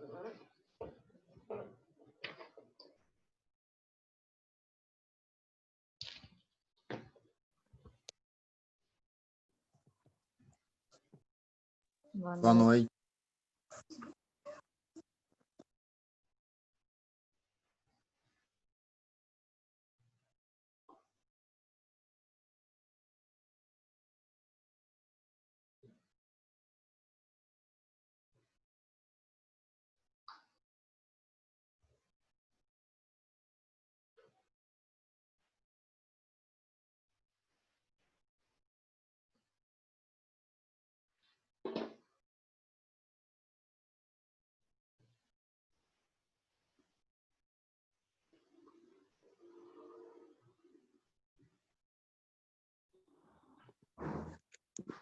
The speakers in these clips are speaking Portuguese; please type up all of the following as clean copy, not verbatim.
Boa noite.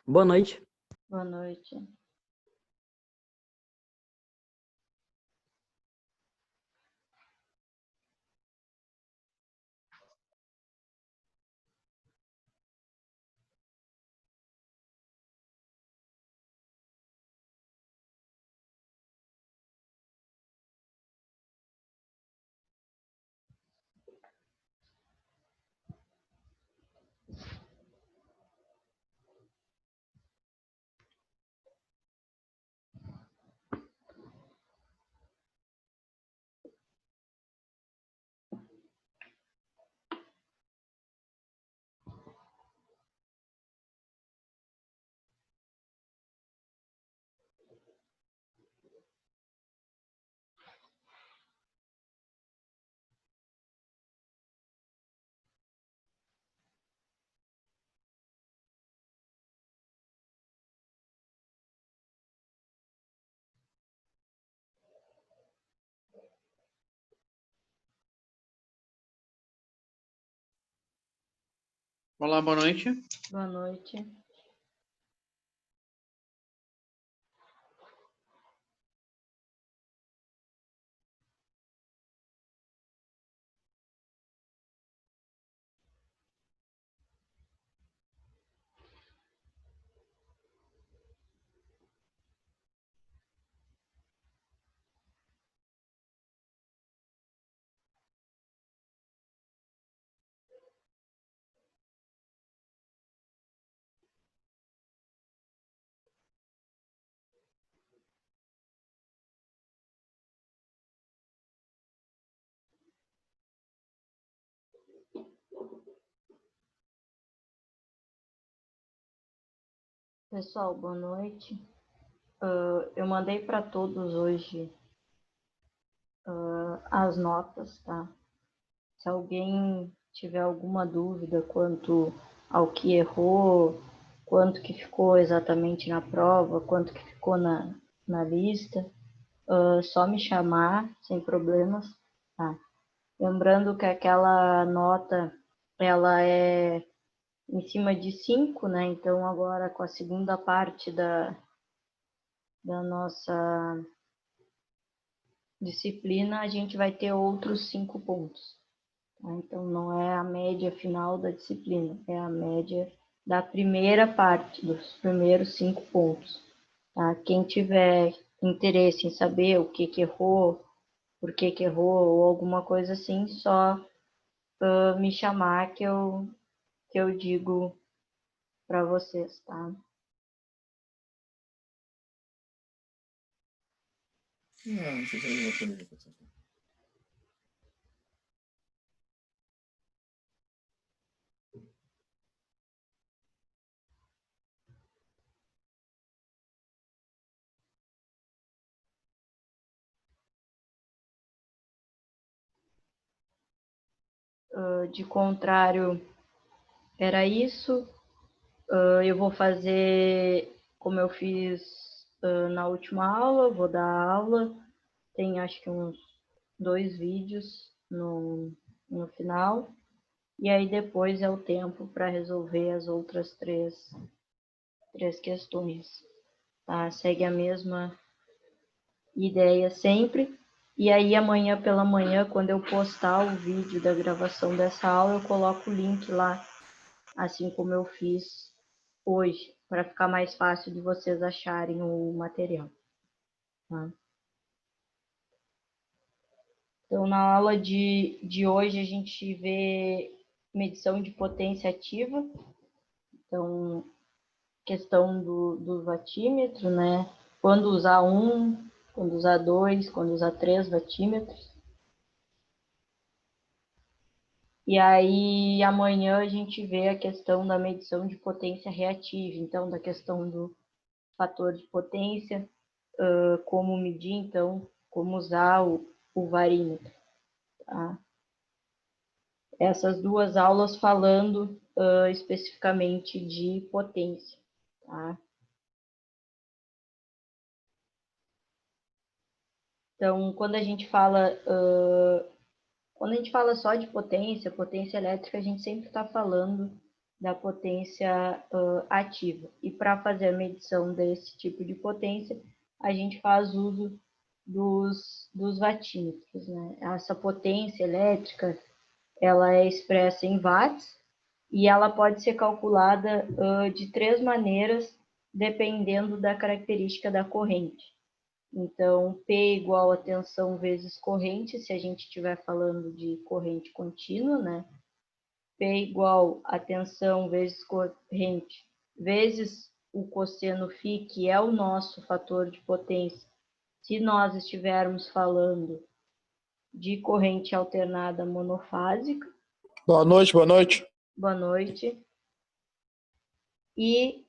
Boa noite. Boa noite. Olá, boa noite. Boa noite. Pessoal, boa noite. Eu mandei para todos hoje as notas, tá? Se alguém tiver alguma dúvida quanto ao que errou, quanto que ficou exatamente na prova, quanto que ficou na lista, só me chamar, sem problemas, tá? Lembrando que aquela nota, ela é em cima de 5, né? Então, agora com a segunda parte da nossa disciplina, a gente vai ter outros 5 pontos. Tá? Então, não é a média final da disciplina, é a média da primeira parte, dos primeiros 5 pontos. Tá? Quem tiver interesse em saber o que errou, por que errou, ou alguma coisa assim, só me chamar que eu digo para vocês, tá? De contrário, era isso. Eu vou fazer como eu fiz na última aula, vou dar aula. Tem acho que uns 2 vídeos no final. E aí depois é o tempo para resolver as outras três questões. Tá? Segue a mesma ideia sempre. E aí amanhã pela manhã, quando eu postar o vídeo da gravação dessa aula, eu coloco o link lá, assim como eu fiz hoje, para ficar mais fácil de vocês acharem o material. Tá? Então, na aula de hoje, a gente vê medição de potência ativa. Então, questão do vatímetro, né? Quando usar 1, quando usar 2, quando usar 3 vatímetros. E aí, amanhã, a gente vê a questão da medição de potência reativa. Então, da questão do fator de potência, como medir, então, como usar o varímetro. Tá? Essas duas aulas falando especificamente de potência. Tá? Então, quando a gente fala só de potência elétrica, a gente sempre está falando da potência ativa. E para fazer a medição desse tipo de potência, a gente faz uso dos vatímetros, né? Essa potência elétrica, ela é expressa em watts e ela pode ser calculada de 3 maneiras, dependendo da característica da corrente. Então, P igual a tensão vezes corrente, se a gente estiver falando de corrente contínua, né? P igual a tensão vezes corrente, vezes o cosseno φ, que é o nosso fator de potência, se nós estivermos falando de corrente alternada monofásica. Boa noite, boa noite. Boa noite. E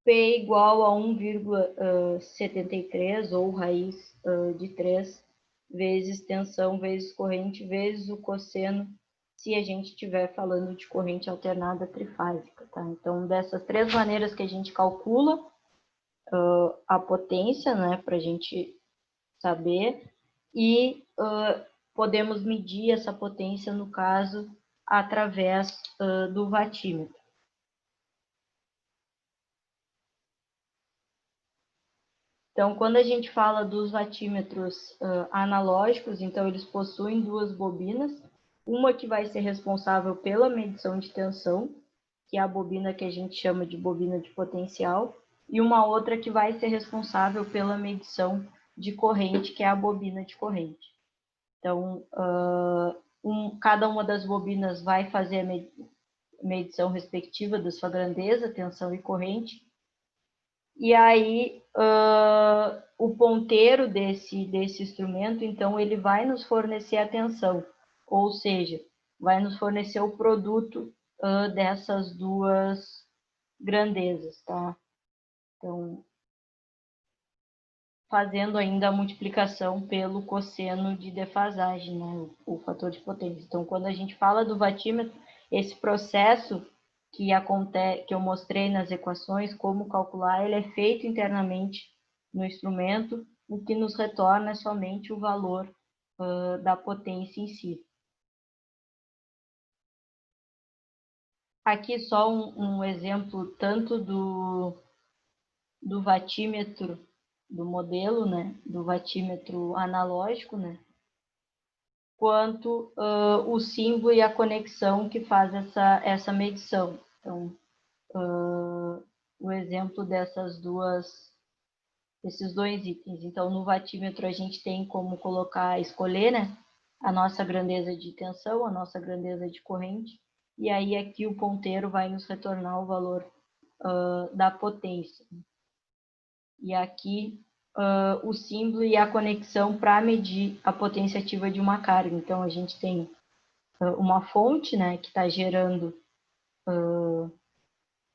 P igual a 1,73 ou raiz de 3 vezes tensão vezes corrente vezes o cosseno, se a gente estiver falando de corrente alternada trifásica. Tá? Então, dessas 3 maneiras que a gente calcula a potência, né, para a gente saber, e podemos medir essa potência, no caso, através do vatímetro. Então, quando a gente fala dos vatímetros analógicos, então eles possuem 2 bobinas, uma que vai ser responsável pela medição de tensão, que é a bobina que a gente chama de bobina de potencial, e uma outra que vai ser responsável pela medição de corrente, que é a bobina de corrente. Então, cada uma das bobinas vai fazer a medição respectiva da sua grandeza, tensão e corrente. E aí, o ponteiro desse instrumento, então, ele vai nos fornecer a tensão, ou seja, vai nos fornecer o produto dessas 2 grandezas, tá? Então, fazendo ainda a multiplicação pelo cosseno de defasagem, né? O fator de potência. Então, quando a gente fala do vatímetro, esse processo que eu mostrei nas equações, como calcular, ele é feito internamente no instrumento, o que nos retorna somente o valor da potência em si. Aqui só um exemplo tanto do vatímetro, do modelo, né, do vatímetro analógico, né, quanto o símbolo e a conexão que faz essa medição. Então, o exemplo desses 2 itens. Então, no vatímetro, a gente tem como escolher, né, a nossa grandeza de tensão, a nossa grandeza de corrente, e aí aqui o ponteiro vai nos retornar o valor da potência. E aqui o símbolo e a conexão para medir a potência ativa de uma carga. Então, a gente tem uma fonte, né, que está gerando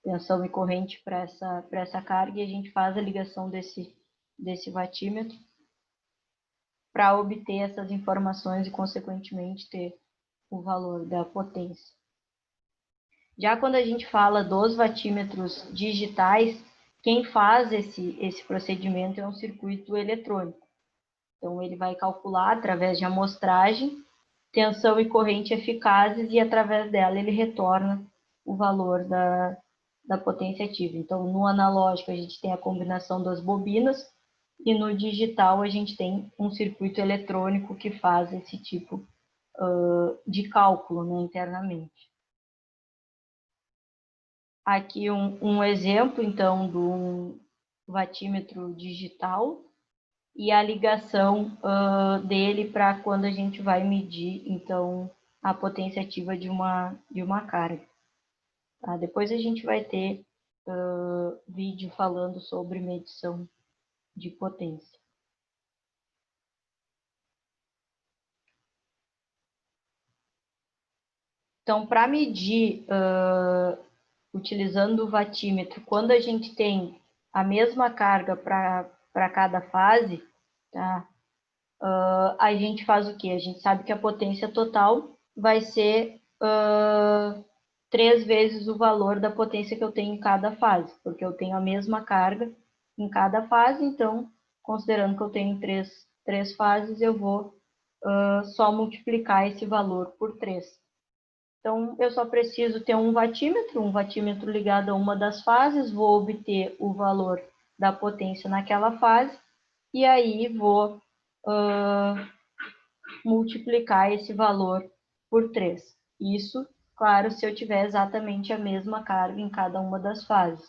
tensão e corrente para essa carga, e a gente faz a ligação desse vatímetro para obter essas informações e, consequentemente, ter o valor da potência. Já quando a gente fala dos vatímetros digitais, quem faz esse procedimento é um circuito eletrônico. Então, ele vai calcular, através de amostragem, tensão e corrente eficazes e, através dela, ele retorna o valor da potência ativa. Então, no analógico, a gente tem a combinação das bobinas e no digital, a gente tem um circuito eletrônico que faz esse tipo de cálculo, né, internamente. Aqui um exemplo, então, do vatímetro digital. e a ligação dele para quando a gente vai medir, então, a potência ativa de uma carga. Tá? Depois a gente vai ter vídeo falando sobre medição de potência. Então, para medir, utilizando o watímetro, quando a gente tem a mesma carga para cada fase, tá? A gente faz o quê? A gente sabe que a potência total vai ser 3 vezes o valor da potência que eu tenho em cada fase, porque eu tenho a mesma carga em cada fase, então, considerando que eu tenho três fases, eu vou só multiplicar esse valor por 3. Então, eu só preciso ter um watímetro ligado a uma das fases, vou obter o valor da potência naquela fase, e aí vou multiplicar esse valor por 3. Isso, claro, se eu tiver exatamente a mesma carga em cada uma das fases.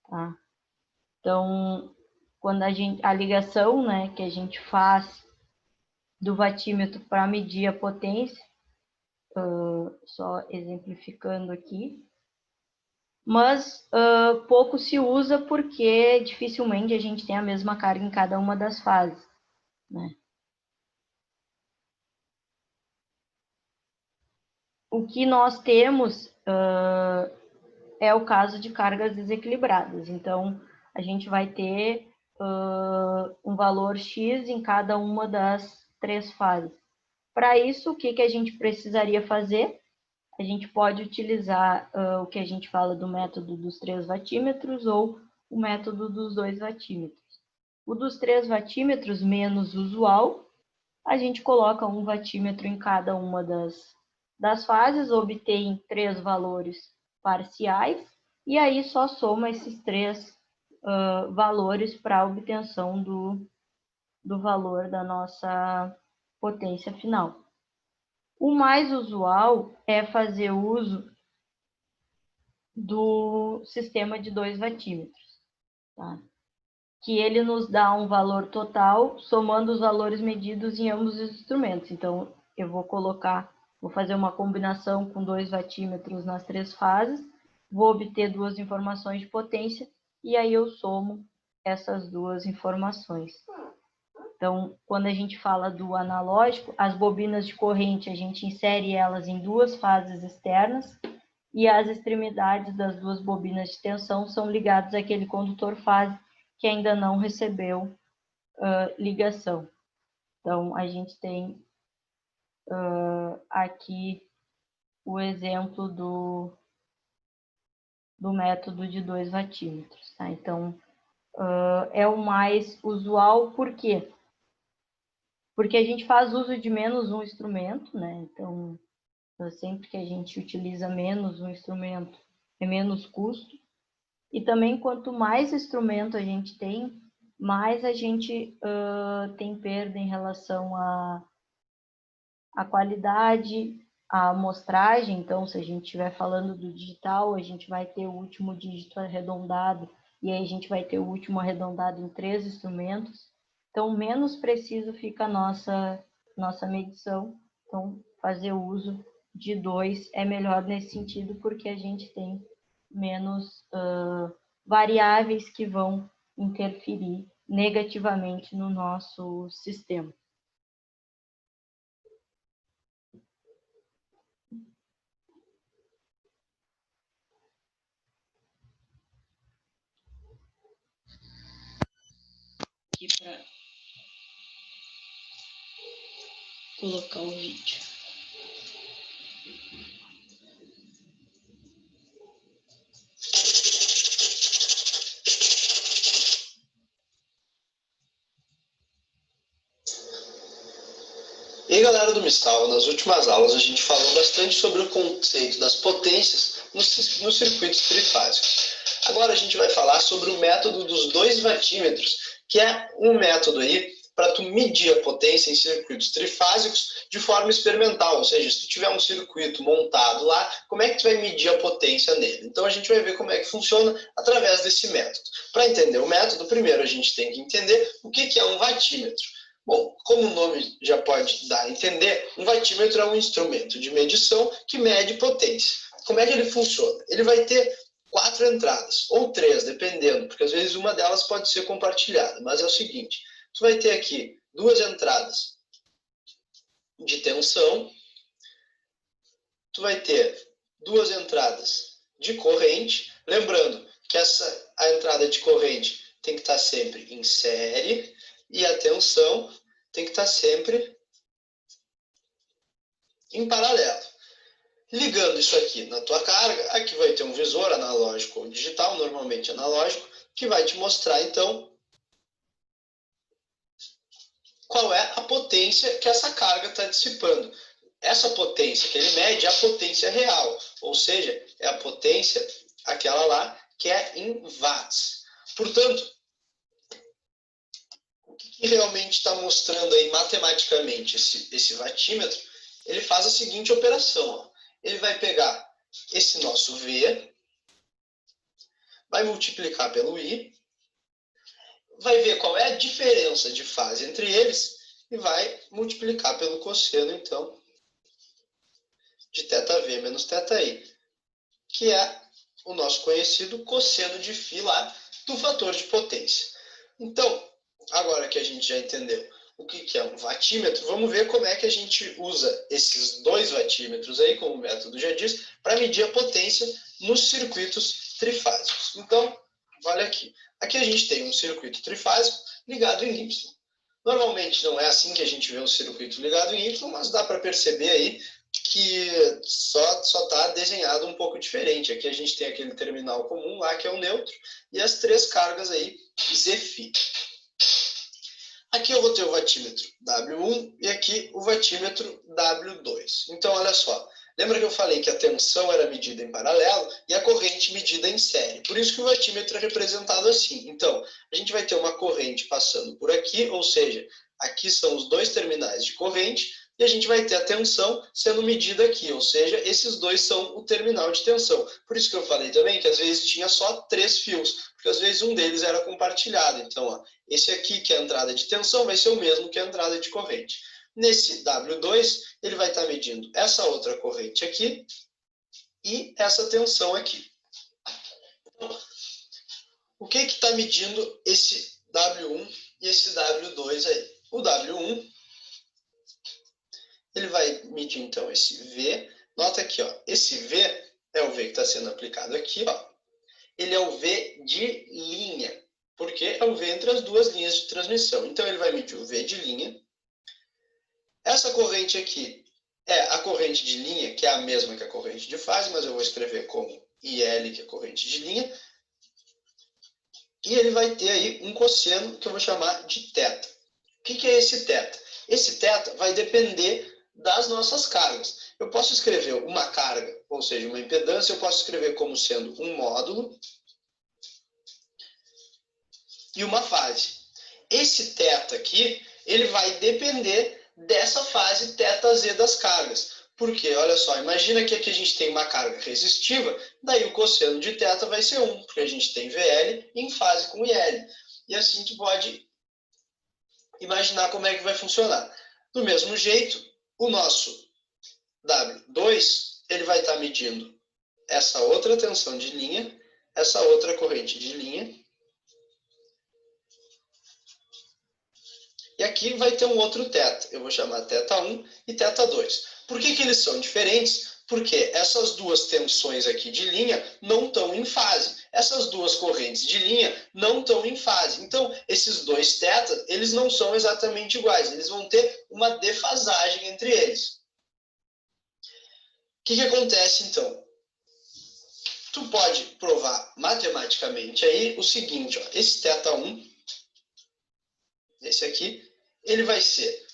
Tá? Então, quando a ligação, né, que a gente faz do watímetro para medir a potência, só exemplificando aqui, mas pouco se usa porque dificilmente a gente tem a mesma carga em cada uma das fases, né? O que nós temos é o caso de cargas desequilibradas. Então, a gente vai ter um valor X em cada uma das 3 fases. Para isso, o que a gente precisaria fazer? A gente pode utilizar o que a gente fala do método dos 3 watímetros ou o método dos 2 watímetros. O dos 3 watímetros menos usual, a gente coloca um watímetro em cada uma das fases, obtém 3 valores parciais, e aí só soma esses 3 valores para a obtenção do valor da nossa potência final. O mais usual é fazer uso do sistema de 2 watímetros, tá? Que ele nos dá um valor total, somando os valores medidos em ambos os instrumentos. Então, eu vou fazer uma combinação com 2 watímetros nas 3 fases, vou obter 2 informações de potência, e aí eu somo essas 2 informações. Então, quando a gente fala do analógico, as bobinas de corrente, a gente insere elas em 2 fases externas, e as extremidades das 2 bobinas de tensão são ligadas àquele condutor fase que ainda não recebeu ligação. Então, a gente tem aqui o exemplo do método de 2 watímetros. Tá? Então, é o mais usual, por quê? Porque a gente faz uso de menos um instrumento, né? Então, sempre que a gente utiliza menos um instrumento, é menos custo. E também, quanto mais instrumento a gente tem, mais a gente tem perda em relação à qualidade, à amostragem. Então, se a gente estiver falando do digital, a gente vai ter o último dígito arredondado, e aí a gente vai ter o último arredondado em 3 instrumentos. Então, menos preciso fica a nossa medição. Então, fazer uso de 2 é melhor nesse sentido, porque a gente tem menos variáveis que vão interferir negativamente no nosso sistema. Aqui para colocar o vídeo. E aí, galera do Mistal, nas últimas aulas a gente falou bastante sobre o conceito das potências nos circuitos trifásicos. Agora a gente vai falar sobre o método dos 2 watímetros, que é um método aí para tu medir a potência em circuitos trifásicos de forma experimental, ou seja, se tu tiver um circuito montado lá, como é que tu vai medir a potência nele? Então a gente vai ver como é que funciona através desse método. Para entender o método, primeiro a gente tem que entender o que é um watímetro. Bom, como o nome já pode dar a entender, um watímetro é um instrumento de medição que mede potência. Como é que ele funciona? Ele vai ter 4 entradas, ou 3, dependendo, porque às vezes uma delas pode ser compartilhada, mas é o seguinte, tu vai ter aqui 2 entradas de tensão, tu vai ter 2 entradas de corrente, lembrando que a entrada de corrente tem que estar sempre em série, e a tensão tem que estar sempre em paralelo. Ligando isso aqui na tua carga, aqui vai ter um visor analógico ou digital, normalmente analógico, que vai te mostrar, então, qual é a potência que essa carga está dissipando. Essa potência que ele mede é a potência real, ou seja, é a potência, aquela lá, que é em watts. Portanto, o que realmente está mostrando aí matematicamente esse watímetro? Ele faz a seguinte operação, ó. Ele vai pegar esse nosso V, vai multiplicar pelo I, vai ver qual é a diferença de fase entre eles e vai multiplicar pelo cosseno, então, de θV menos θI, que é o nosso conhecido cosseno de φ lá do fator de potência. Então, agora que a gente já entendeu o que é um watímetro, vamos ver como é que a gente usa esses 2 watímetros aí, como o método já diz, para medir a potência nos circuitos trifásicos. Então, olha aqui. Aqui a gente tem um circuito trifásico ligado em Y. Normalmente não é assim que a gente vê um circuito ligado em Y, mas dá para perceber aí que só está desenhado um pouco diferente. Aqui a gente tem aquele terminal comum lá, que é o neutro, e as 3 cargas aí, Zφ. Aqui eu vou ter o watímetro W1 e aqui o watímetro W2. Então, olha só. Lembra que eu falei que a tensão era medida em paralelo e a corrente medida em série. Por isso que o watímetro é representado assim. Então, a gente vai ter uma corrente passando por aqui, ou seja, aqui são os 2 terminais de corrente, e a gente vai ter a tensão sendo medida aqui, ou seja, esses 2 são o terminal de tensão. Por isso que eu falei também que às vezes tinha só 3 fios, porque às vezes um deles era compartilhado. Então, ó, esse aqui, que é a entrada de tensão, vai ser o mesmo que a entrada de corrente. Nesse W2, ele vai estar medindo essa outra corrente aqui e essa tensão aqui. Então, o que está medindo esse W1 e esse W2 aí? O W1, ele vai medir, então, esse V. Nota aqui, ó, esse V é o V que está sendo aplicado aqui, ó. Ele é o V de linha, porque é o V entre as 2 linhas de transmissão. Então, ele vai medir o V de linha. Essa corrente aqui é a corrente de linha, que é a mesma que a corrente de fase, mas eu vou escrever como IL, que é a corrente de linha. E ele vai ter aí um cosseno que eu vou chamar de θ. O que é esse θ? Esse θ vai depender das nossas cargas. Eu posso escrever uma carga, ou seja, uma impedância, eu posso escrever como sendo um módulo e uma fase. Esse θ aqui, ele vai depender dessa fase θz das cargas. Porque, olha só, imagina que aqui a gente tem uma carga resistiva, daí o cosseno de θ vai ser 1, porque a gente tem VL em fase com IL. E assim tu pode imaginar como é que vai funcionar. Do mesmo jeito, o nosso W2, ele vai estar medindo essa outra tensão de linha, essa outra corrente de linha. E aqui vai ter um outro θ. Eu vou chamar θ1 e θ2. Por que eles são diferentes? Porque essas 2 tensões aqui de linha não estão em fase. Essas 2 correntes de linha não estão em fase. Então, esses 2 θ, eles não são exatamente iguais. Eles vão ter uma defasagem entre eles. O que acontece, então? Tu pode provar matematicamente aí o seguinte, ó, esse θ1, esse aqui, ele vai ser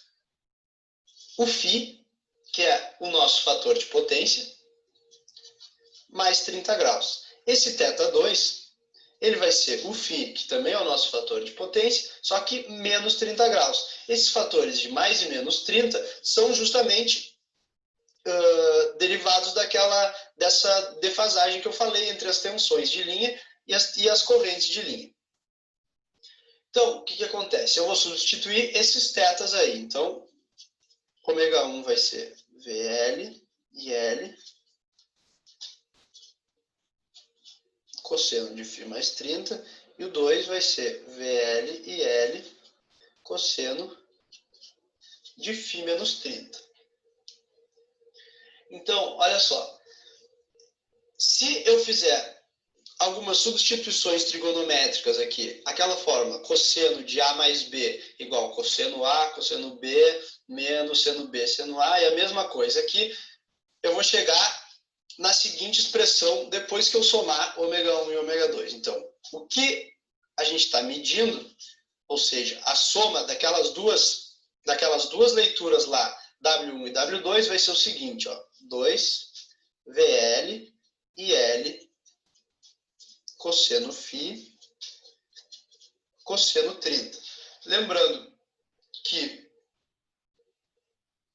o φ, que é o nosso fator de potência, mais 30 graus. Esse θ2, ele vai ser o φ, que também é o nosso fator de potência, só que menos 30 graus. Esses fatores de mais e menos 30 são justamente derivados dessa defasagem que eu falei entre as tensões de linha e as correntes de linha. Então, o que acontece? Eu vou substituir esses tetas aí. Então, ômega 1 vai ser VL e L cosseno de φ mais 30, e o 2 vai ser VL e L cosseno de φ menos 30. Então, olha só, se eu fizer algumas substituições trigonométricas aqui, aquela forma, cosseno de A mais B igual cosseno A, cosseno B, menos seno B, seno A, e a mesma coisa aqui, eu vou chegar na seguinte expressão depois que eu somar ômega 1 e ômega 2. Então, o que a gente está medindo, ou seja, a soma daquelas duas leituras lá, W1 e W2, vai ser o seguinte, ó, 2 VL e L cosseno φ cosseno 30. Lembrando que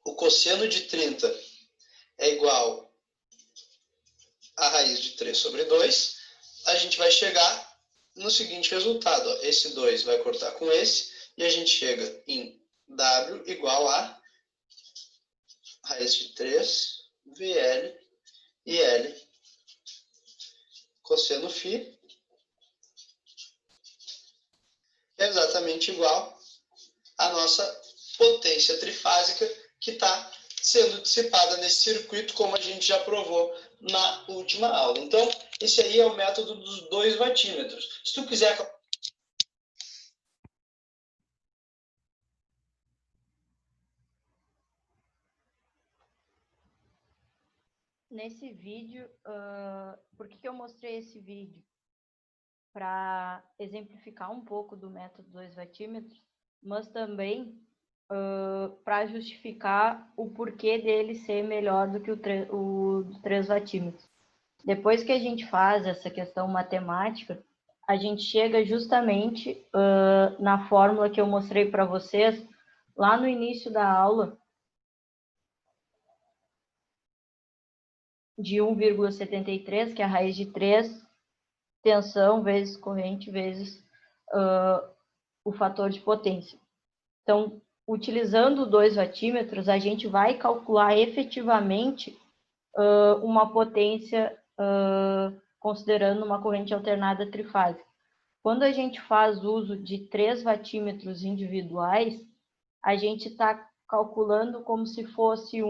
o cosseno de 30 é igual a raiz de 3 sobre 2, a gente vai chegar no seguinte resultado. Ó. Esse 2 vai cortar com esse, e a gente chega em W igual a raiz de 3 VL e L cosseno φ é exatamente igual à nossa potência trifásica que está sendo dissipada nesse circuito, como a gente já provou na última aula. Então, esse aí é o método dos 2 watímetros. Se tu quiser... Nesse vídeo, por que eu mostrei esse vídeo? Para exemplificar um pouco do método 2 watímetros, mas também para justificar o porquê dele ser melhor do que o 3 watímetros. Depois que a gente faz essa questão matemática, a gente chega justamente na fórmula que eu mostrei para vocês lá no início da aula, de 1,73, que é a raiz de 3, tensão vezes corrente vezes o fator de potência. Então, utilizando 2 watímetros, a gente vai calcular efetivamente uma potência considerando uma corrente alternada trifásica. Quando a gente faz uso de 3 watímetros individuais, a gente está calculando como se fosse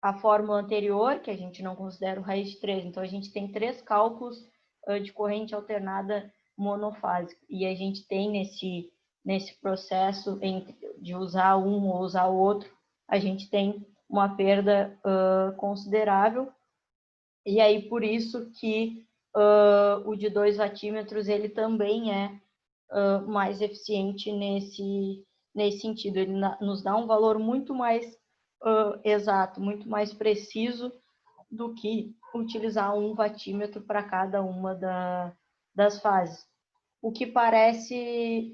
a fórmula anterior, que a gente não considera o raiz de 3. Então, a gente tem 3 cálculos de corrente alternada monofásica. E a gente tem nesse processo de usar um ou usar o outro, a gente tem uma perda considerável. E aí, por isso que o de 2 watímetros, ele também é mais eficiente nesse sentido. Ele nos dá um valor muito mais exato, muito mais preciso do que utilizar um watímetro para cada uma das fases. O que parece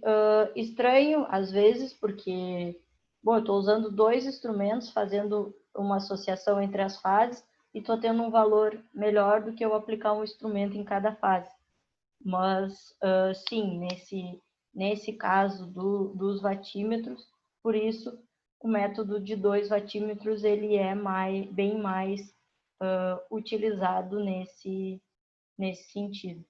estranho, às vezes, porque eu estou usando 2 instrumentos, fazendo uma associação entre as fases, e estou tendo um valor melhor do que eu aplicar um instrumento em cada fase. Mas, sim, nesse caso dos watímetros, por isso, o método de 2 watímetros ele é bem mais utilizado nesse sentido.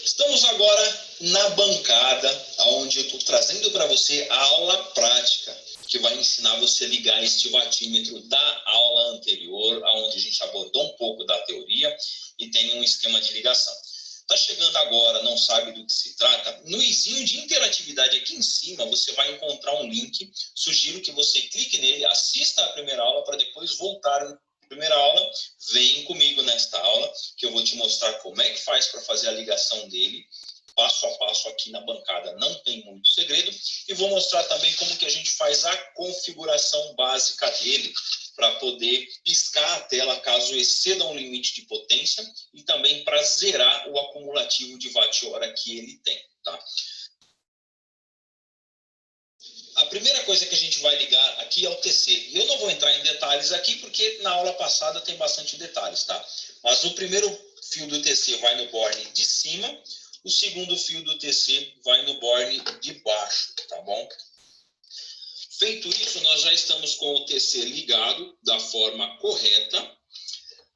Estamos agora na bancada, onde eu estou trazendo para você a aula prática, que vai ensinar você a ligar este watímetro da aula anterior, onde a gente abordou um pouco da teoria e tem um esquema de ligação. Tá chegando agora, não sabe do que se trata? No izinho de interatividade aqui em cima, você vai encontrar um link. Sugiro que você clique nele, assista a primeira aula para depois voltar à primeira aula. Vem comigo nesta aula, que eu vou te mostrar como é que faz para fazer a ligação dele. Passo a passo aqui na bancada, não tem muito segredo. E vou mostrar também como que a gente faz a configuração básica dele, para poder piscar a tela caso exceda um limite de potência e também para zerar o acumulativo de watt-hora que ele tem, tá? A primeira coisa que a gente vai ligar aqui é o TC. E eu não vou entrar em detalhes aqui, porque na aula passada tem bastante detalhes, tá? Mas o primeiro fio do TC vai no borne de cima, o segundo fio do TC vai no borne de baixo, tá bom? Feito isso, nós já estamos com o TC ligado da forma correta.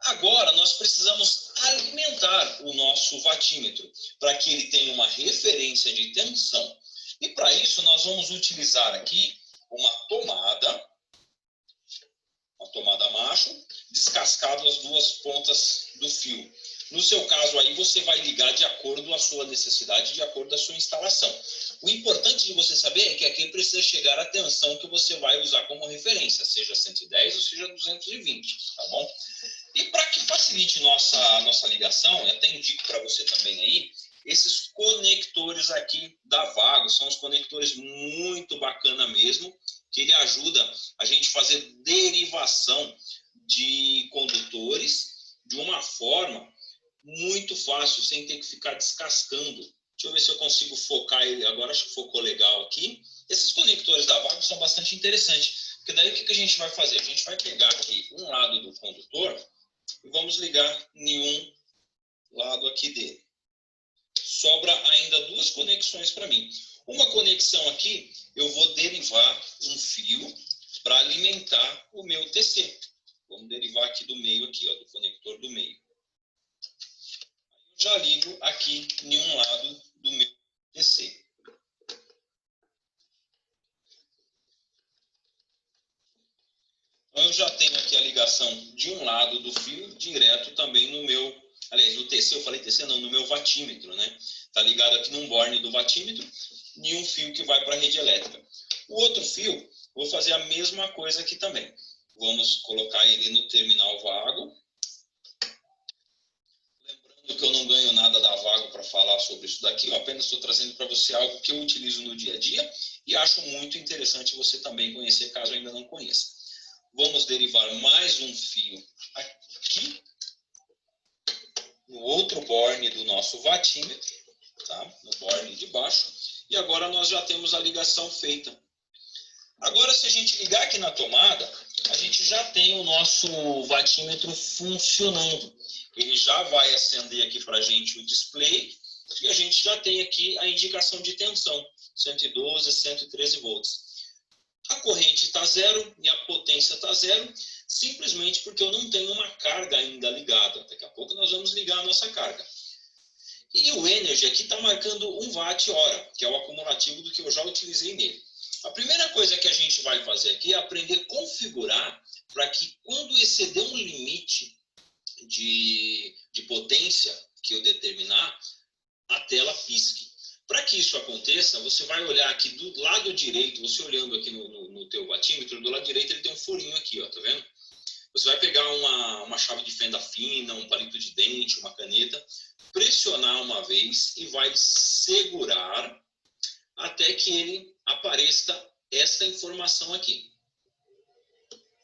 Agora, nós precisamos alimentar o nosso watímetro para que ele tenha uma referência de tensão. E para isso, nós vamos utilizar aqui uma tomada macho, descascado as duas pontas do fio. No seu caso aí, você vai ligar de acordo com a sua necessidade, de acordo com a sua instalação. O importante de você saber é que aqui precisa chegar a tensão que você vai usar como referência, seja 110 ou seja 220, tá bom? E para que facilite nossa ligação, eu até indico para você também aí, esses conectores aqui da Vago, são os conectores muito bacana mesmo, que ele ajuda a gente fazer derivação de condutores de uma forma muito fácil, sem ter que ficar descascando. Deixa eu ver se eu consigo focar ele agora, acho que focou legal aqui. Esses conectores da Vago são bastante interessantes, porque daí o que a gente vai fazer? A gente vai pegar aqui um lado do condutor e vamos ligar em um lado aqui dele. Sobra ainda duas conexões para mim. Uma conexão aqui, eu vou derivar um fio para alimentar o meu TC. Vamos derivar aqui do meio, aqui, ó, do conector do meio. Já ligo aqui em um lado do meu TC. Então, eu já tenho aqui a ligação de um lado do fio, direto também no meu, aliás, no TC, eu falei TC não, no meu watímetro, né? Está ligado aqui num borne do watímetro e um fio que vai para a rede elétrica. O outro fio, vou fazer a mesma coisa aqui também. Vamos colocar ele no terminal Vago. Lembrando que eu não ganho nada da Vago para falar sobre isso daqui, eu apenas estou trazendo para você algo que eu utilizo no dia a dia e acho muito interessante você também conhecer, caso ainda não conheça. Vamos derivar mais um fio aqui, no outro borne do nosso watímetro, tá? No borne de baixo, e agora nós já temos a ligação feita. Agora, se a gente ligar aqui na tomada, a gente já tem o nosso watímetro funcionando. Ele já vai acender aqui para a gente o display e a gente já tem aqui a indicação de tensão, 112, 113 volts. A corrente está zero e a potência está zero, simplesmente porque eu não tenho uma carga ainda ligada. Daqui a pouco nós vamos ligar a nossa carga. E o Energy aqui está marcando 1 watt-hora, que é o acumulativo do que eu já utilizei nele. A primeira coisa que a gente vai fazer aqui é aprender a configurar para que quando exceder um limite de potência que eu determinar, a tela pisque. Para que isso aconteça, você vai olhar aqui do lado direito, você olhando aqui no teu watímetro, do lado direito ele tem um furinho aqui, ó, tá vendo? Você vai pegar uma chave de fenda fina, um palito de dente, uma caneta, pressionar uma vez e vai segurar até que ele apareça essa informação aqui.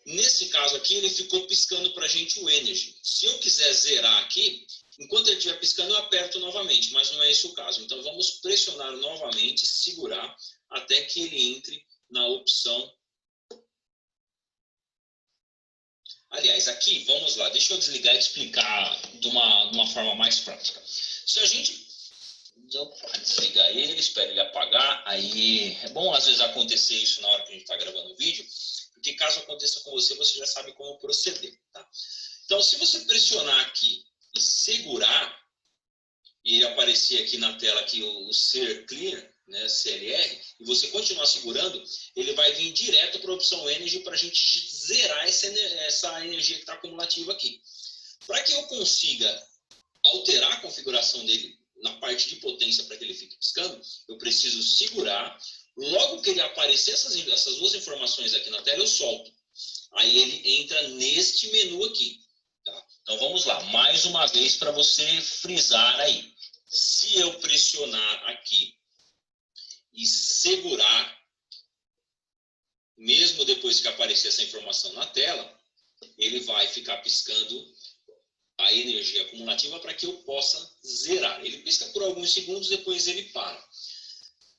Nesse caso aqui, ele ficou piscando para a gente o Energy. Se eu quiser zerar aqui, enquanto ele estiver piscando, eu aperto novamente, mas não é esse o caso. Então, vamos pressionar novamente, segurar, até que ele entre na opção. Aliás, aqui, vamos lá, deixa eu desligar e explicar de uma forma mais prática. Se a gente desligar ele, espera ele apagar, aí é bom às vezes acontecer isso na hora que a gente está gravando o vídeo, porque caso aconteça com você, você já sabe como proceder, tá? Então, se você pressionar aqui e segurar, e ele aparecer aqui na tela aqui o Ser Clear, né, CLR, e você continuar segurando, ele vai vir direto para a opção Energy para a gente zerar essa energia que está acumulativa aqui. Para que eu consiga alterar a configuração dele na parte de potência para que ele fique piscando, eu preciso segurar. Logo que ele aparecer essas duas informações aqui na tela, eu solto. Aí ele entra neste menu aqui. Tá? Então vamos lá, mais uma vez para você frisar aí. Se eu pressionar aqui e segurar, mesmo depois que aparecer essa informação na tela, ele vai ficar piscando a energia acumulativa para que eu possa zerar. Ele pisca por alguns segundos, depois ele para.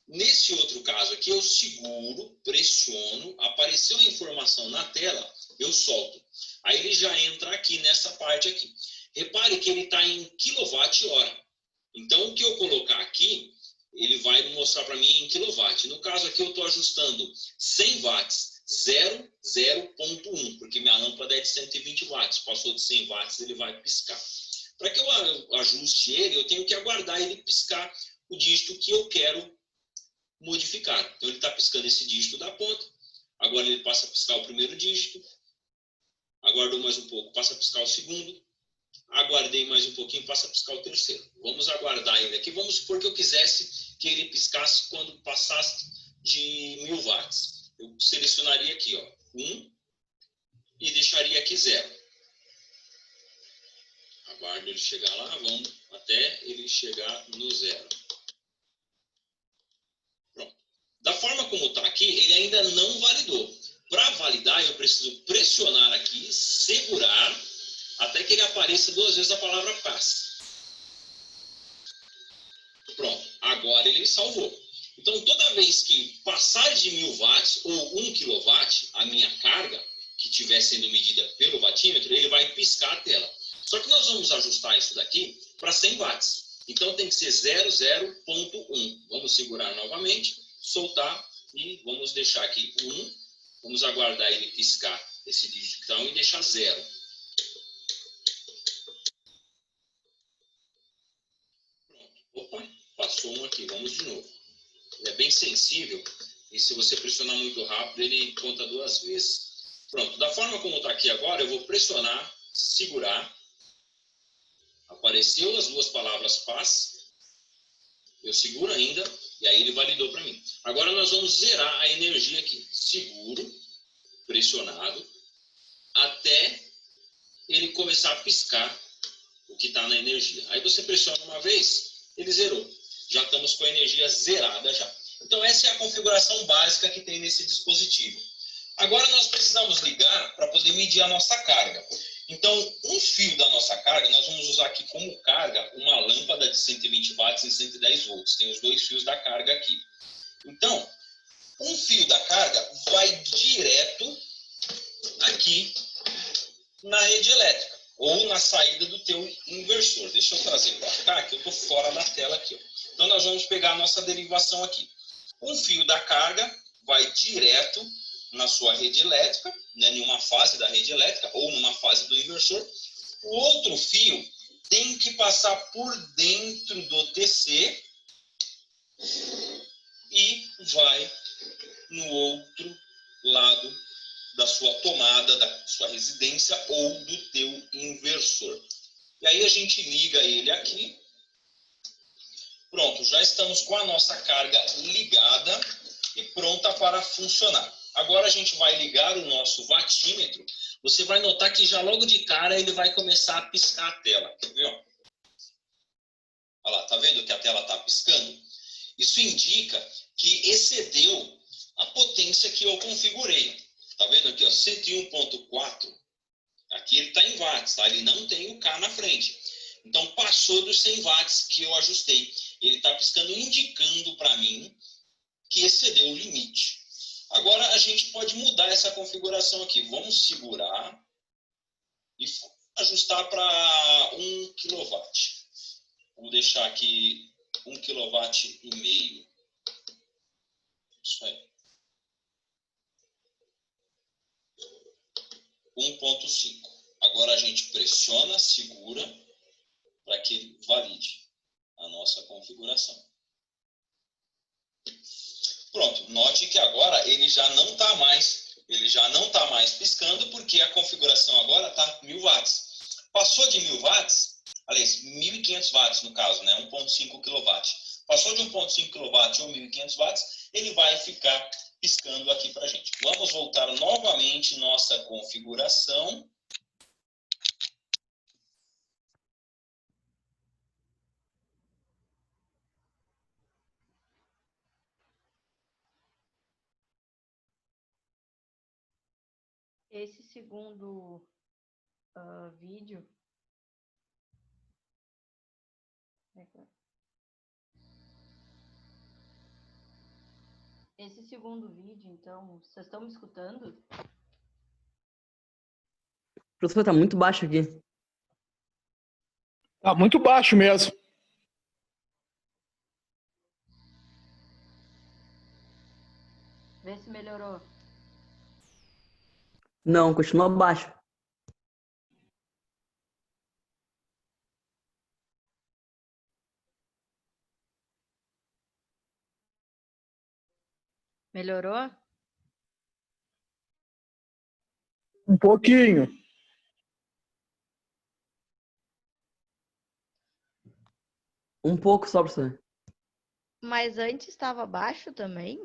Nesse outro caso aqui, eu seguro, pressiono, apareceu a informação na tela, eu solto. Aí ele já entra aqui nessa parte aqui. Repare que ele está em kWh. Então, o que eu colocar aqui, ele vai mostrar para mim em kW. No caso aqui, eu estou ajustando 100 watts, 0,1, porque minha lâmpada é de 120 watts. Passou de 100 watts, ele vai piscar. Para que eu ajuste ele, eu tenho que aguardar ele piscar o dígito que eu quero modificar. Então, ele está piscando esse dígito da ponta. Agora, ele passa a piscar o primeiro dígito. Aguardou mais um pouco, passa a piscar o segundo. Aguardei mais um pouquinho, passa a piscar o terceiro. Vamos aguardar ele aqui. Vamos supor que eu quisesse que ele piscasse quando passasse de 1000 watts. Eu selecionaria aqui, ó, 1 e deixaria aqui 0. Aguardo ele chegar lá, vamos até ele chegar no 0. Pronto. Da forma como está aqui, ele ainda não validou. Para validar, eu preciso pressionar aqui, segurar, até que ele apareça 2 vezes a palavra passe. Pronto, agora ele salvou. Então, toda vez que passar de 1000 watts ou 1 kW, a minha carga, que estiver sendo medida pelo watímetro, ele vai piscar a tela. Só que nós vamos ajustar isso daqui para 100 watts. Então, tem que ser 00.1. Vamos segurar novamente, soltar e vamos deixar aqui 1. Vamos aguardar ele piscar esse dígito que está 1 e deixar 0. Pronto. Opa, passou 1 aqui. Vamos de novo. Ele é bem sensível e se você pressionar muito rápido, ele conta 2 vezes. Pronto. Da forma como está aqui agora, eu vou pressionar, segurar. Apareceu as 2 palavras passe. Eu seguro ainda e aí ele validou para mim. Agora nós vamos zerar a energia aqui. Seguro, pressionado, até ele começar a piscar o que está na energia. Aí você pressiona uma vez, ele zerou. Já estamos com a energia zerada já. Então essa é a configuração básica que tem nesse dispositivo. Agora nós precisamos ligar para poder medir a nossa carga. Então, um fio da nossa carga, nós vamos usar aqui como carga uma lâmpada de 120 watts e 110 volts. Tem os 2 fios da carga aqui. Então, um fio da carga vai direto aqui na rede elétrica ou na saída do teu inversor. Deixa eu trazer para cá, que eu estou fora da tela aqui. Ó. Então, nós vamos pegar a nossa derivação aqui. Um fio da carga vai direto na sua rede elétrica, né, em uma fase da rede elétrica ou numa fase do inversor. O outro fio tem que passar por dentro do TC e vai no outro lado da sua tomada, da sua residência ou do teu inversor. E aí a gente liga ele aqui. Pronto, já estamos com a nossa carga ligada e pronta para funcionar. Agora a gente vai ligar o nosso watímetro. Você vai notar que já logo de cara ele vai começar a piscar a tela. Quer ver? Olha lá, tá vendo que a tela está piscando? Isso indica que excedeu a potência que eu configurei. Tá vendo aqui, ó, 101.4. Aqui ele está em watts, tá? Ele não tem o K na frente. Então passou dos 100 watts que eu ajustei. Ele está piscando, indicando para mim que excedeu o limite. Agora a gente pode mudar essa configuração aqui. Vamos segurar e ajustar para 1 kW. Vamos deixar aqui 1,5 kW. Isso aí. 1,5. Agora a gente pressiona, segura, para que ele valide a nossa configuração. Pronto, note que agora ele já não está mais piscando, porque a configuração agora está 1000 watts. Passou de 1000 watts, aliás, 1.500 watts no caso, né? 1,5 kW. Passou de 1,5 kW ou 1.500 watts, ele vai ficar piscando aqui para a gente. Vamos voltar novamente nossa configuração. Esse segundo vídeo. Esse segundo vídeo, então, vocês estão me escutando? Professor, tá muito baixo aqui. Tá muito baixo mesmo. Vê se melhorou. Não, continua baixo. Melhorou? Um pouquinho. Um pouco só, professor. Mas antes estava baixo também?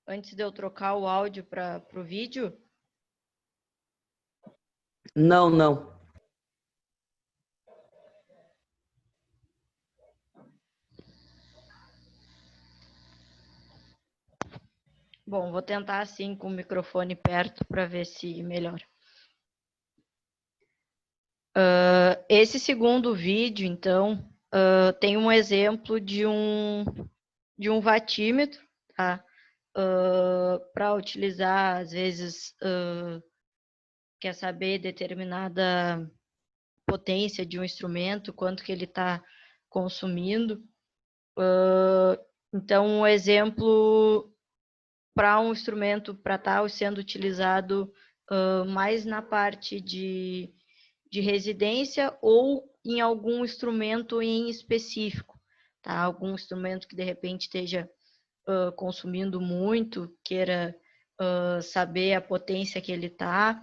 Antes de eu trocar o áudio para o vídeo? Não, não. Bom, vou tentar assim com o microfone perto para ver se melhora. Esse segundo vídeo, então, tem um exemplo de um vatímetro, tá? Para utilizar, às vezes, quer saber determinada potência de um instrumento, quanto que ele está consumindo. Então, um exemplo para um instrumento para estar sendo utilizado mais na parte de residência ou em algum instrumento em específico, tá? Algum instrumento que de repente esteja consumindo muito, queira saber a potência que ele está,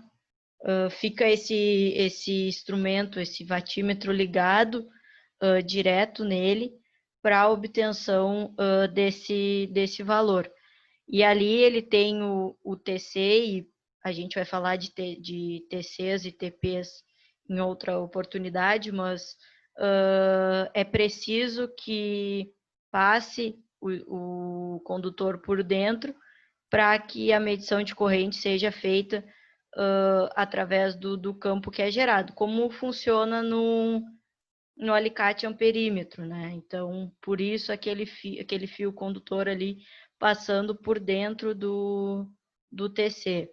fica esse instrumento, esse vatímetro ligado direto nele para a obtenção desse valor. E ali ele tem o TC, e a gente vai falar de TCs e TPs em outra oportunidade, mas é preciso que passe o condutor por dentro para que a medição de corrente seja feita através do campo que é gerado, como funciona no alicate amperímetro, né? Então, por isso aquele fio condutor ali passando por dentro do TC.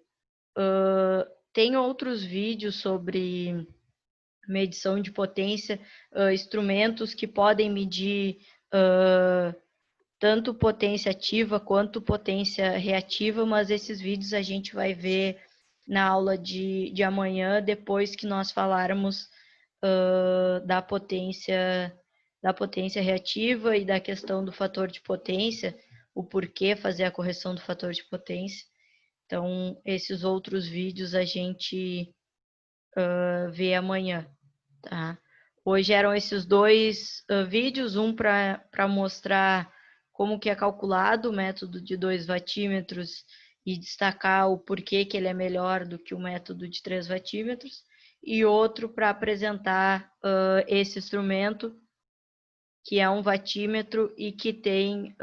Tem outros vídeos sobre medição de potência, instrumentos que podem medir tanto potência ativa quanto potência reativa, mas esses vídeos a gente vai ver na aula de amanhã, depois que nós falarmos da potência reativa e da questão do fator de potência, o porquê fazer a correção do fator de potência. Então, esses outros vídeos a gente vê amanhã, tá? Hoje eram esses dois vídeos, um para mostrar como que é calculado o método de 2 vatímetros e destacar o porquê que ele é melhor do que o método de 3 vatímetros, e outro para apresentar esse instrumento, que é um vatímetro e que tem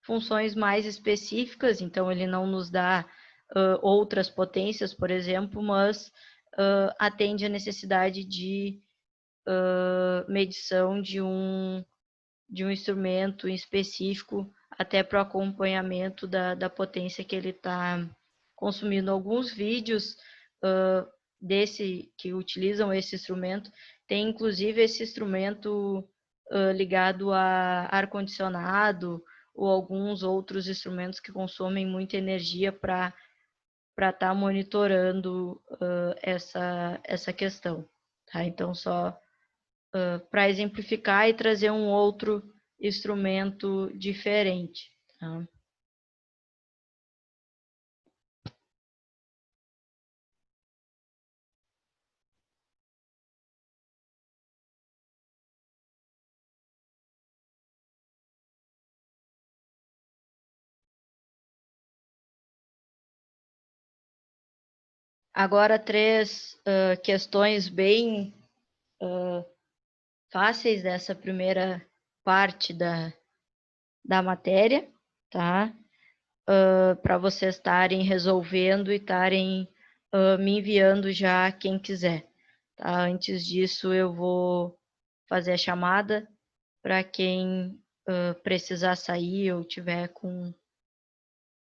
funções mais específicas, então ele não nos dá outras potências, por exemplo, mas atende à necessidade de medição de um instrumento em específico, até para o acompanhamento da potência que ele está consumindo. Alguns vídeos desse que utilizam esse instrumento, tem inclusive esse instrumento ligado a ar-condicionado ou alguns outros instrumentos que consomem muita energia para estar monitorando essa questão. Tá? Então, só para exemplificar e trazer um outro instrumento diferente. Tá? Agora, três questões bem fáceis dessa primeira parte da matéria, tá? Para vocês estarem resolvendo e estarem me enviando já quem quiser. Tá? Antes disso, eu vou fazer a chamada para quem precisar sair ou tiver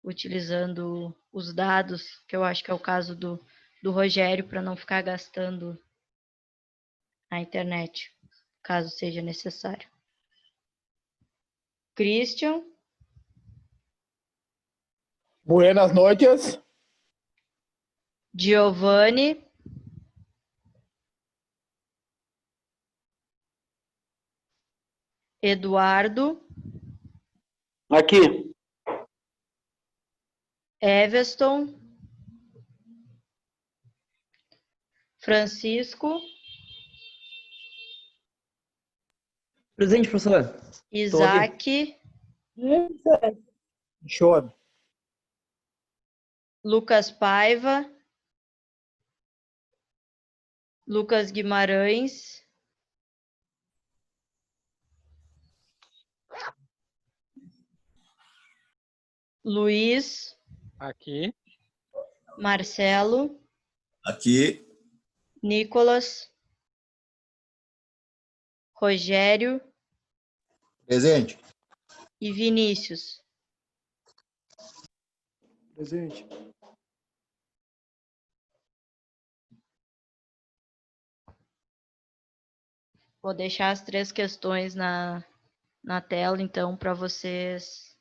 utilizando os dados, que eu acho que é o caso do Rogério, para não ficar gastando a internet, caso seja necessário. Christian, Buenas noches. Giovanni, Eduardo, Aqui. Everton, Francisco, Presente, professor. Tô aqui. Isaac, Chora. Lucas Paiva, Lucas Guimarães, Luiz, Aqui. Marcelo, Aqui. Nicolas, Rogério Presente. e Vinícius. Presente. Vou deixar as três questões na tela, então, para vocês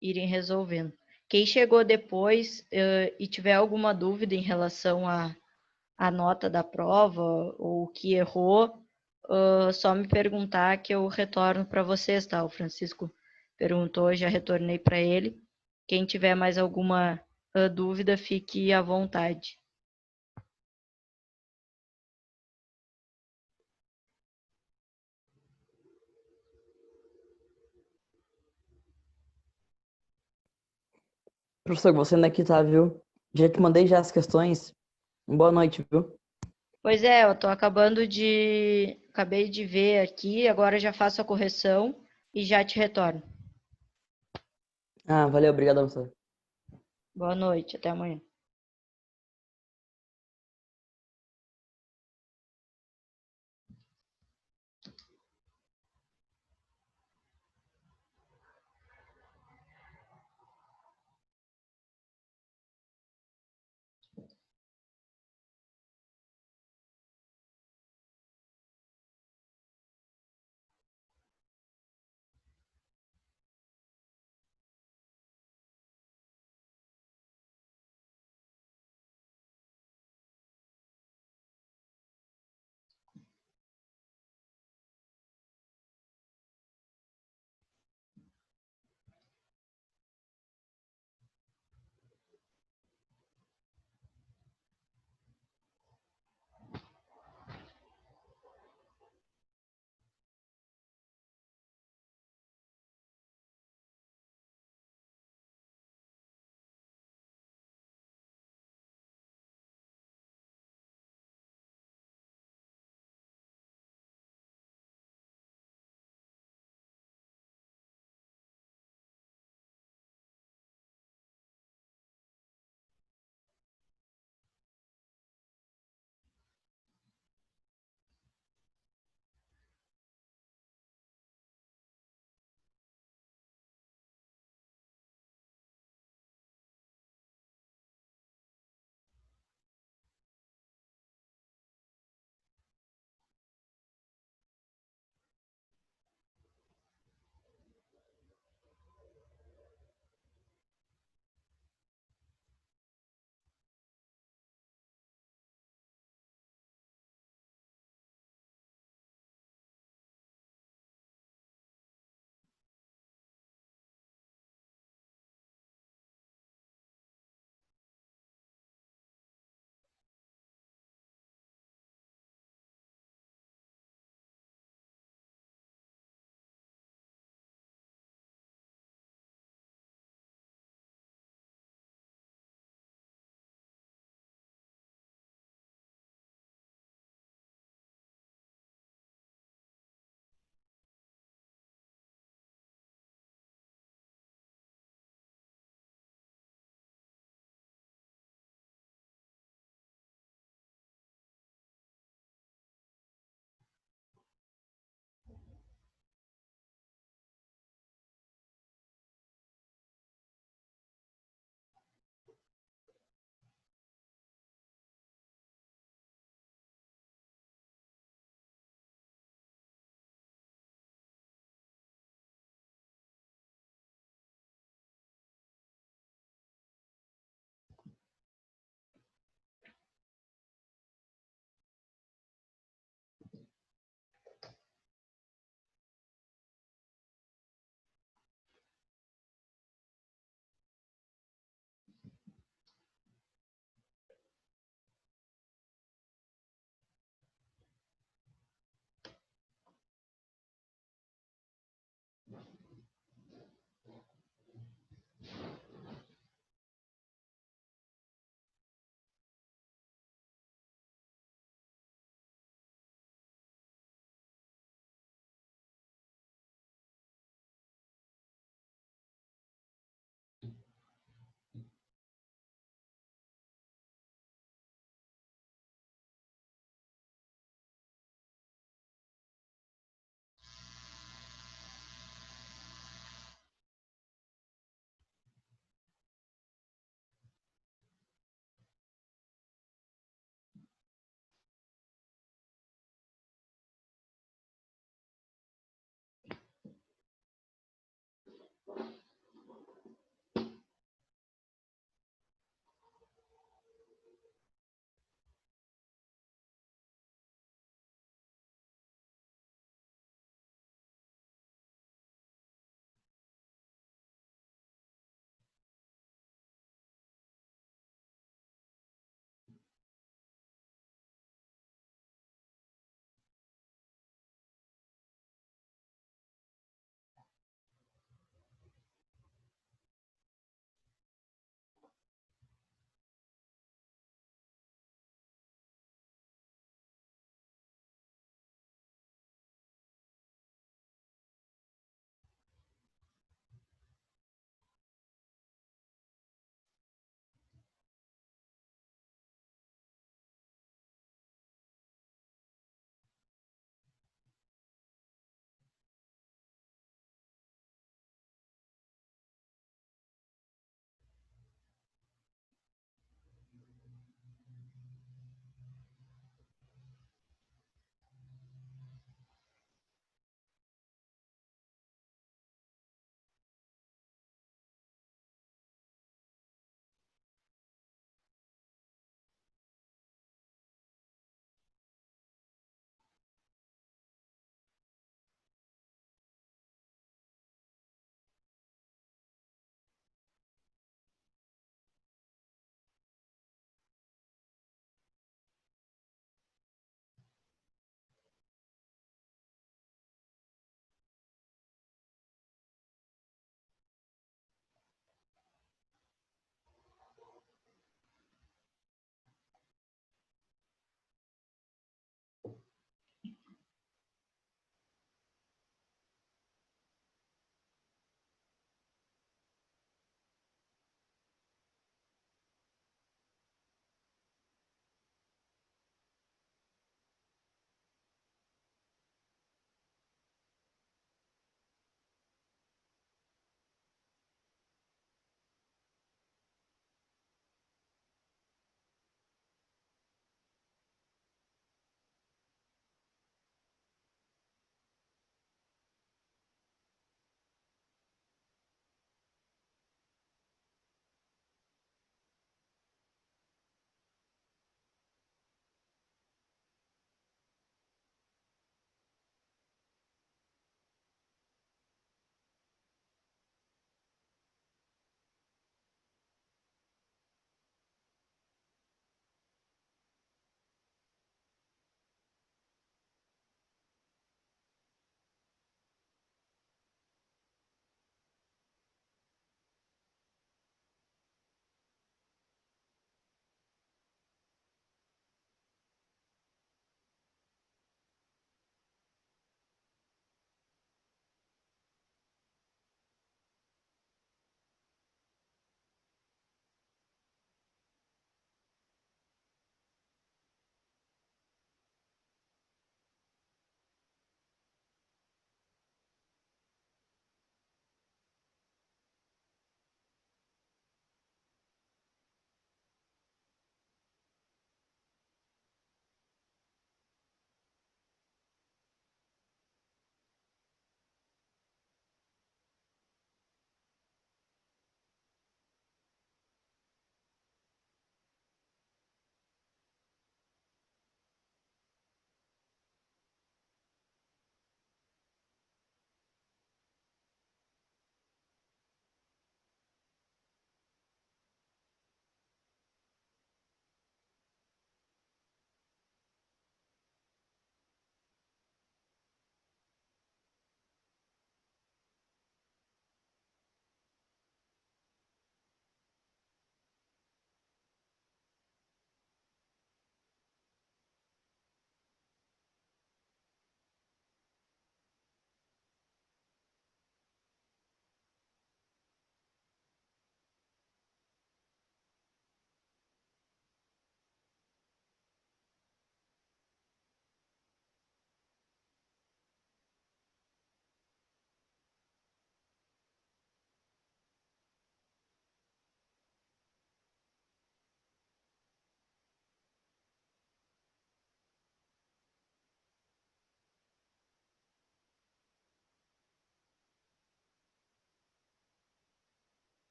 irem resolvendo. Quem chegou depois e tiver alguma dúvida em relação à nota da prova ou o que errou, só me perguntar que eu retorno para vocês, tá? O Francisco perguntou, já retornei para ele. Quem tiver mais alguma dúvida, fique à vontade. Professor, você ainda aqui tá, viu? Já te mandei já as questões. Boa noite, viu? Pois é, eu tô acabei de ver aqui, agora já faço a correção e já te retorno. Ah, valeu, obrigado, professor. Boa noite, até amanhã.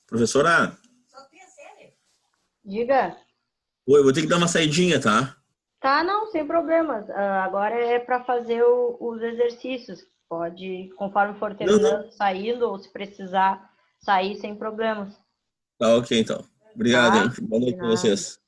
Professora, Diga. oi, vou ter que dar uma saidinha, tá? Tá, não, sem problemas. Agora é para fazer os exercícios. Pode, conforme for Não, não. terminando, saindo, ou se precisar sair sem problemas. Tá, ok, então. Obrigado, hein? Tá? Boa De noite pra nada. vocês.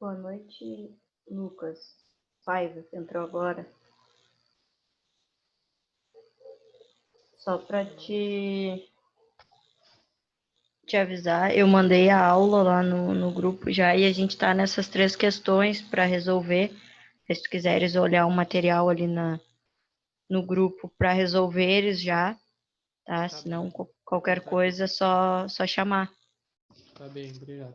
Boa noite, Lucas. Paiva, entrou agora. Só para te avisar, eu mandei a aula lá no grupo já e a gente está nessas 3 questões para resolver. Se tu quiseres olhar o material ali no grupo para resolveres já, tá? Tá Senão bem. qualquer coisa é só chamar. Tá bem, obrigado.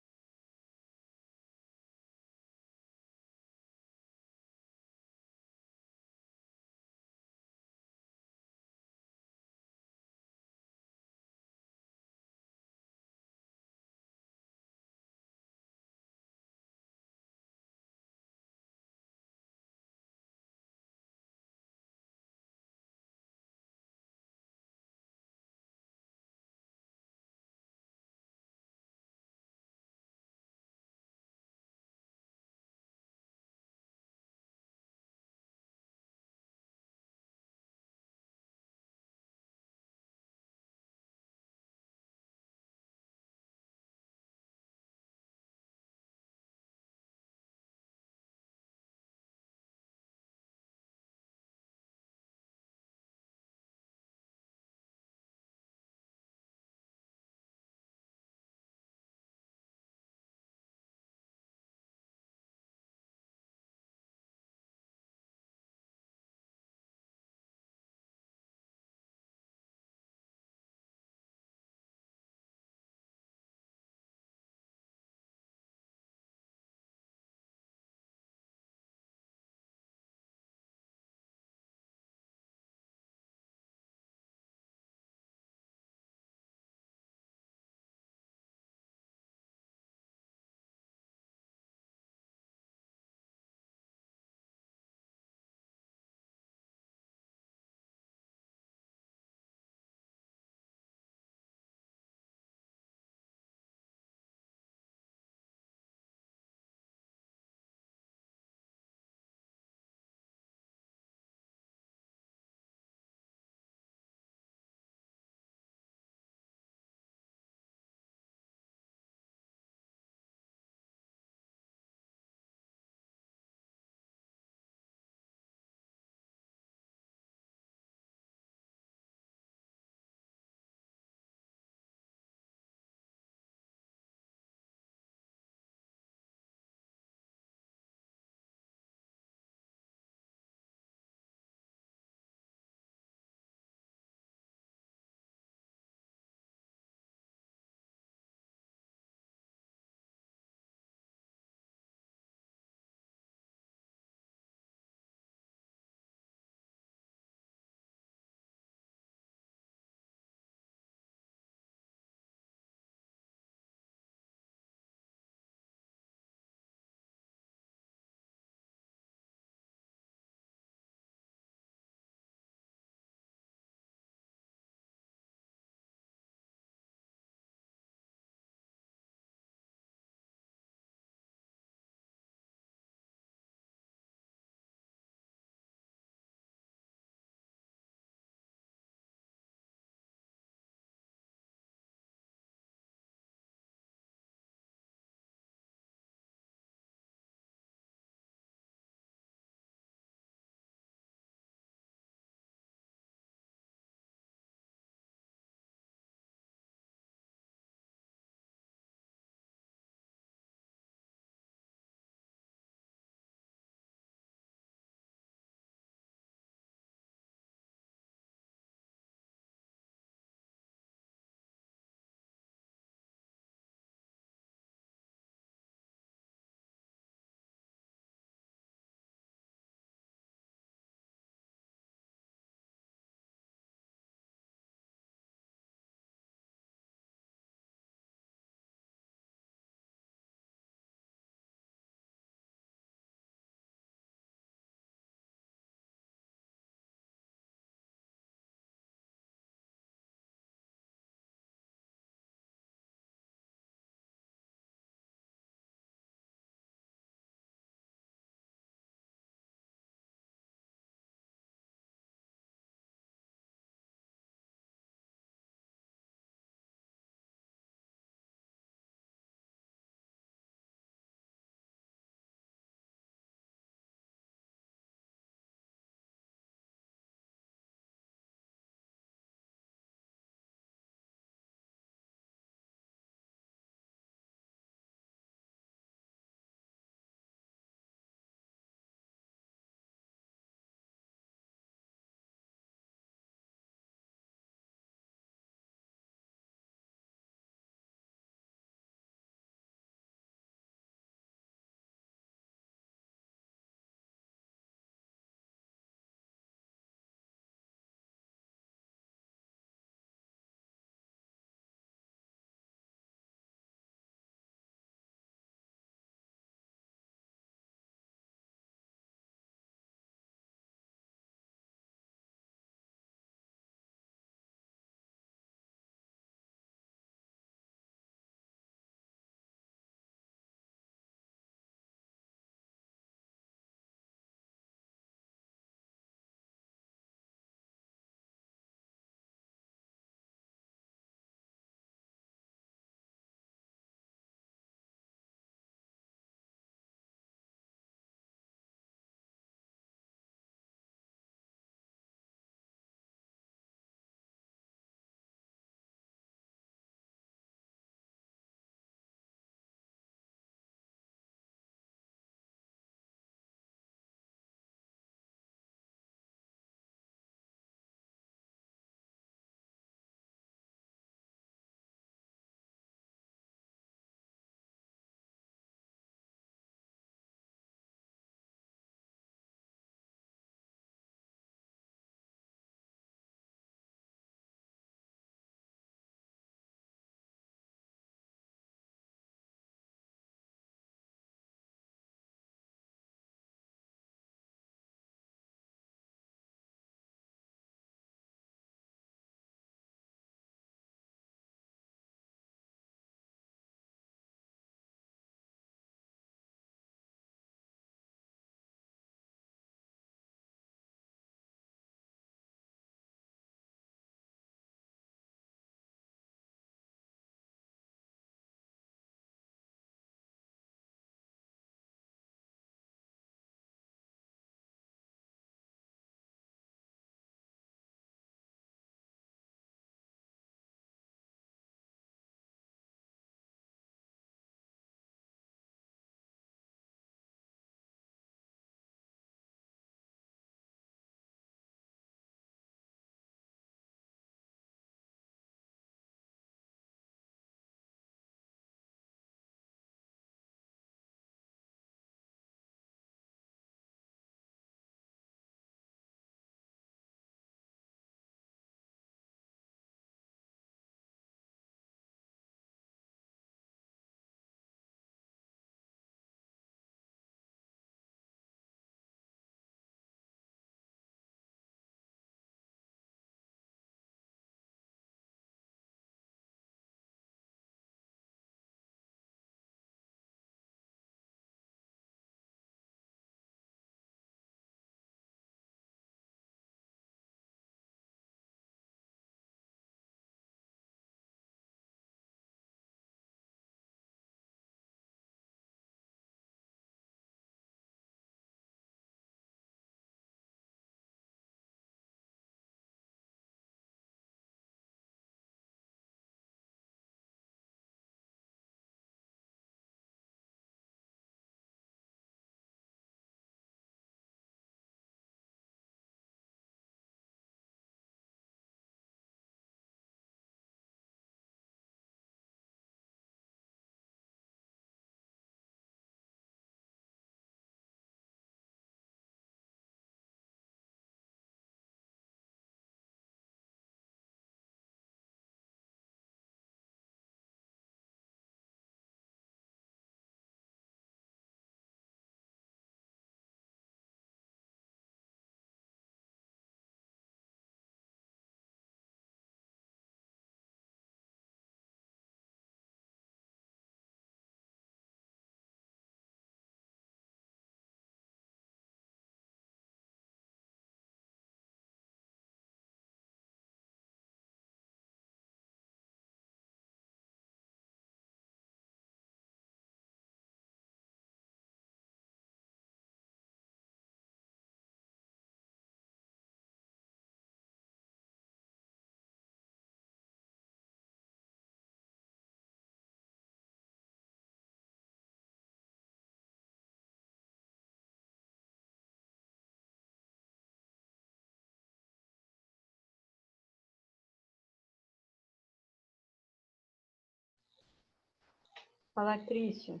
Fala, Cristian.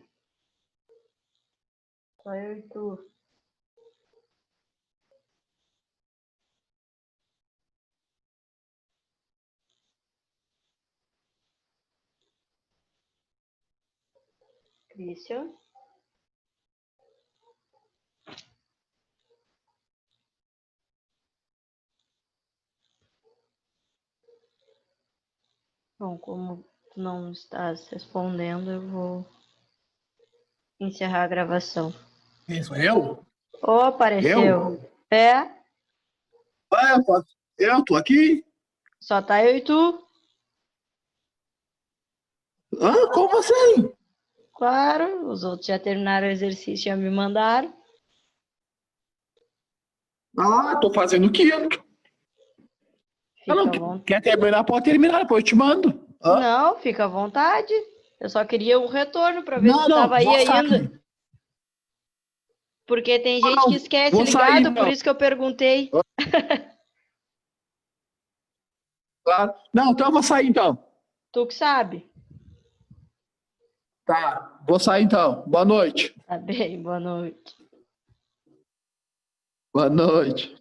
Só eu e tu. Cristian. Bom, como tu não estás respondendo, eu vou encerrar a gravação. Isso, eu? Oh, apareceu. É, Eu tô aqui? só tá eu e tu. Como assim? Claro, os outros já terminaram o exercício, já me mandaram. Tô fazendo o quinto. Fica à vontade. Quer terminar? Pode terminar, depois eu te mando. Não, fica à vontade. Eu só queria um retorno para ver se tu Não, tava aí vou sair. ainda. Porque tem gente que esquece, vou sair, ligado? Por não. isso que eu perguntei. Claro. Não, então eu vou sair então. Tu que sabe. Tá, vou sair então. Boa noite. Tá bem, boa noite. Boa noite.